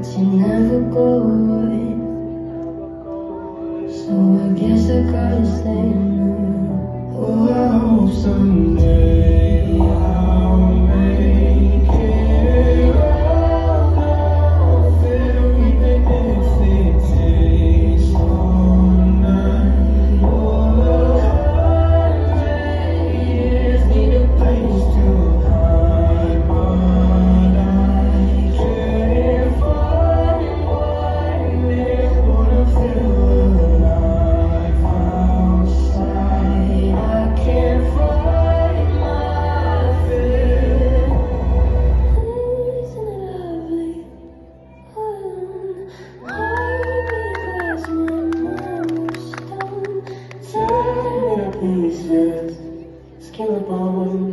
but you never go away. So I guess I gotta stay now. Oh, I hope someday I'll make it out of it, even if it takes all night. Oh, 100 years, need a place to hide, but I can't find one that's gonna feel alive outside. I can't find my fear. Isn't it lovely? Because my mind's stone, tearing me to pieces, skin upon